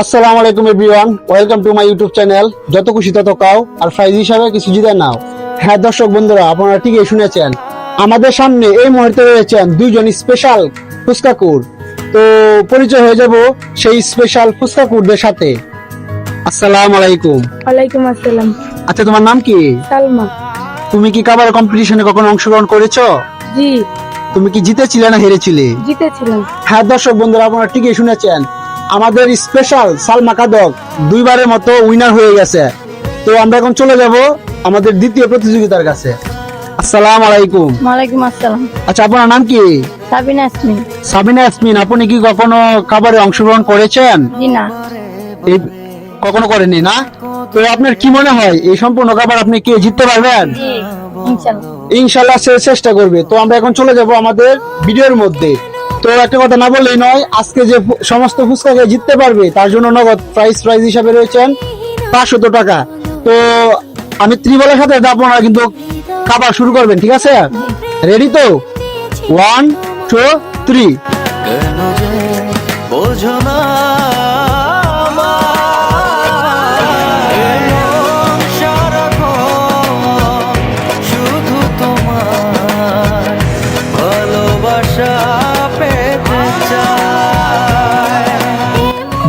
আসসালামু আলাইকুম everyone, welcome to my YouTube channel যত খুশি তত কাও আর প্রাইজ হিসাবে কিছু জিতে নাও। হ্যাঁ দর্শক বন্ধুরা, আপনারা ঠিকই শুনেছেন, আমাদের সামনে এই মুহূর্তে রয়েছেন দুইজন স্পেশাল ফুচকাকুর। তো পরিচয় হয়ে যাব সেই স্পেশাল ফুচকাকুরদের সাথে। আসসালামু আলাইকুম। ওয়ালাইকুম আসসালাম। আচ্ছা, তোমার নাম কি? সালমা। তুমি কি কাবার কম্পিটিশনে কখনো অংশগ্রহণ করেছো? জি। তুমি কি জিতেছিলে না হেরেছিলে? জিতেছিলাম। হ্যাঁ দর্শক বন্ধুরা, আপনারা ঠিকই শুনেছেন, আমাদের স্পেশাল সালমা কাদক দুইবারের মতো উইনার হয়ে গেছে। তো আমরা এখন চলে যাব আমাদের দ্বিতীয় প্রতিযোগিতার কাছে। আসসালামু আলাইকুম। ওয়ালাইকুম আসসালাম। আচ্ছা, আপনার নাম কি? সাবিনা ইয়াসমিন। সাবিনা ইয়াসমিন, আপনি কি কখনো কাবারে অংশগ্রহণ করেছেন? জি না। এই কখনো করেননি না? তো আপনার কি মনে হয় এই সম্পূর্ণ কাবার আপনি কি জিততে পারবেন? জি ইনশাআল্লাহ। ইনশাআল্লাহ সে চেষ্টা করবে। তো আমরা এখন চলে যাব আমাদের ভিডিওর মধ্যে। তো একটা কথা না বললেই নয়, আজকে যে সমস্ত ফুচকাকে জিততে পারবে তার জন্য নগদ প্রাইজ হিসাবে রয়েছেন 500 টাকা। তো আমি ত্রিবলের সাথে আপনারা কিন্তু খাবার শুরু করবেন, ঠিক আছে? রেডি তো? 1 2 3।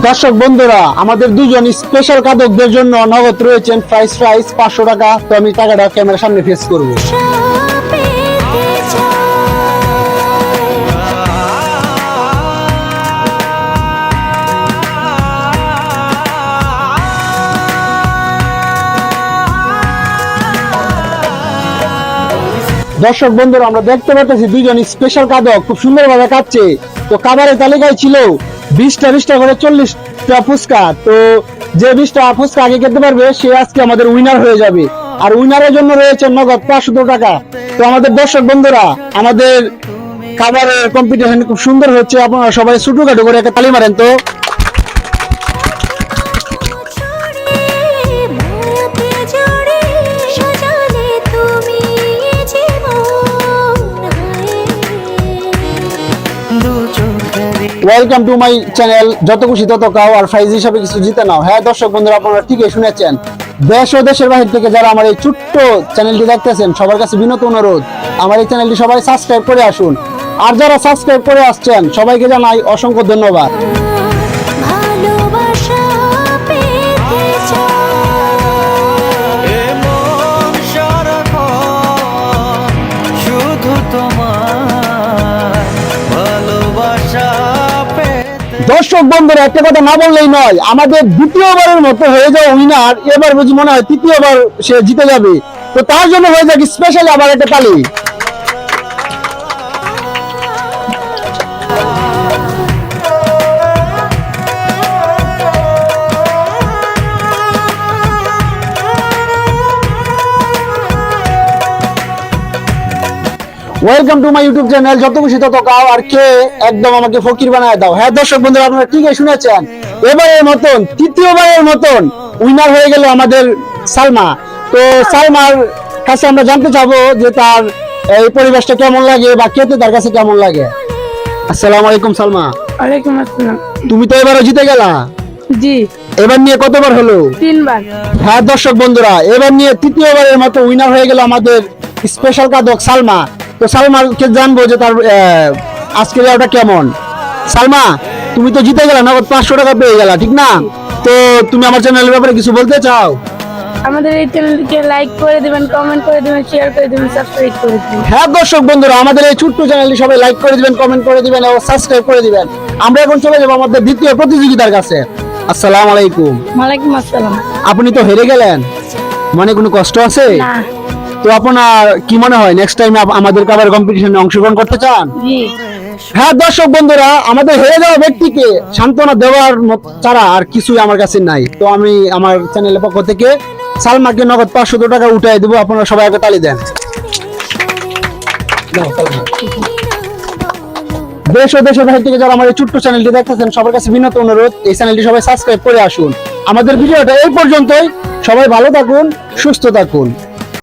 দর্শক বন্ধুরা, আমাদের দুজন স্পেশাল কাদকদের জন্য নগদ রয়েছেন প্রাইস 500 টাকা। তো আমি টাকাটা ক্যামেরার সামনে ফেস করব। দর্শক বন্ধুরা, আমরা দেখতে পাচ্ছি দুইজন স্পেশাল কাদক খুব সুন্দরভাবে কাটছে। তো কাবারের তালিকায় ছিল 20টা করে 40টা ফুচকা। তো যে 20টা ফুচকা আগে খেতে পারবে সে আজকে আমাদের উইনার হয়ে যাবে। আর উইনারের জন্য রয়েছে নগদ 500 টাকা। তো আমাদের দর্শক বন্ধুরা, আমাদের খাবারের কম্পিটিশন খুব সুন্দর হচ্ছে। আপনারা সবাই ছোটখাটো করে একটা তালি মারেন তো। ওয়েলকাম টু মাই চ্যানেল যত খুশি তত কাও আর প্রাইজ হিসাবে কিছু জিতে নাও। হ্যাঁ দর্শক বন্ধুরা, আপনারা ঠিকই শুনেছেন, দেশ ও দেশের বাহির থেকে যারা আমার এই ছোট্ট চ্যানেলটি দেখতেছেন সবার কাছে বিনত অনুরোধ, আমার এই চ্যানেলটি সবাই সাবস্ক্রাইব করে আসুন। আর যারা সাবস্ক্রাইব করে আসছেন সবাইকে জানাই অসংখ্য ধন্যবাদ। দর্শক বন্ধুরা, একটা কথা না বললেই নয়, আমাদের দ্বিতীয়বারের মতো হয়ে যাওয়া উইনার এবার বুঝি মনে হয় তৃতীয়বার সে জিতে যাবে। তো তার জন্য হয়ে যাক স্পেশালি আবার একটা তালি। Welcome to my YouTube channel যত খুশি তত কাও আর কে একদম আমাকে ফকির বানায় দাও। হ্যাঁ দর্শক বন্ধুরা, আপনারা ঠিকই শুনেছেন, এবারের মতন তৃতীয়বারের মতন উইনার হয়ে গেল আমাদের সালমা। তো সালমার কাছে আমরা জানতে চাবো যে তার এই পরিবেশটা কেমন লাগে বা খেতে তার কাছে কেমন লাগে। আসসালামু আলাইকুম সালমা। ওয়ালাইকুম আসসালাম। তুমি তো এবারও জিতে গেলা। জি। এবার নিয়ে কতবার হলো? 3 বার। হ্যাঁ দর্শক বন্ধুরা, এবার নিয়ে তৃতীয়বারের মতো উইনার হয়ে গেল আমাদের স্পেশাল কাদক সালমা। তো সালমাকে জানবো যে তার আজকের ওটা কেমন। সালমা, তুমি তো জিতে গেলা, নগদ 500 টাকা পেয়ে গেলা, ঠিক না? তো তুমি আমার চ্যানেলের ব্যাপারে কিছু বলতে চাও? আমাদের এই চ্যানেলকে লাইক করে দিবেন, কমেন্ট করে দিবেন, শেয়ার করে দিবেন, সাবস্ক্রাইব করে দিবেন। হ্যাঁ দর্শক বন্ধুরা, আমাদের এই ছোট্ট চ্যানেলটি সবাই লাইক করে দিবেন, কমেন্ট করে দিবেন এবং সাবস্ক্রাইব করে দিবেন। আমরা এখন চলে যাবো আমাদের দ্বিতীয় প্রতিযোগিতার কাছে। আসসালামু আলাইকুম। ওয়ালাইকুম আসসালাম। আপনি তো হেরে গেলেন, মানে কোনো কষ্ট আছে? না। তো আপনার কি মনে হয় নেক্সট টাইম আমাদের কাবার কম্পিটিশনে অংশগ্রহণ করতে চান? জি। হ্যাঁ দর্শক বন্ধুরা, আমাদের হেরে যাওয়া ব্যক্তিকে সান্ত্বনা দেওয়ার ছাড়া আর কিছুই আমার কাছে নাই। তো আমি আমার চ্যানেলের পক্ষ থেকে সালমাকে নগদ 500 টাকা উঠাই দেবো। আপনারা সবাই একটা তালি দেন। দেশ ও দেশের বাহির থেকে যারা আমার এই ছোট্ট চ্যানেলটি দেখতেছেন সবার কাছে বিনত অনুরোধ, এই চ্যানেলটি সবাই সাবস্ক্রাইব করে আসুন। আমাদের ভিডিওটা এই পর্যন্তই। সবাই ভালো থাকুন, সুস্থ থাকুন।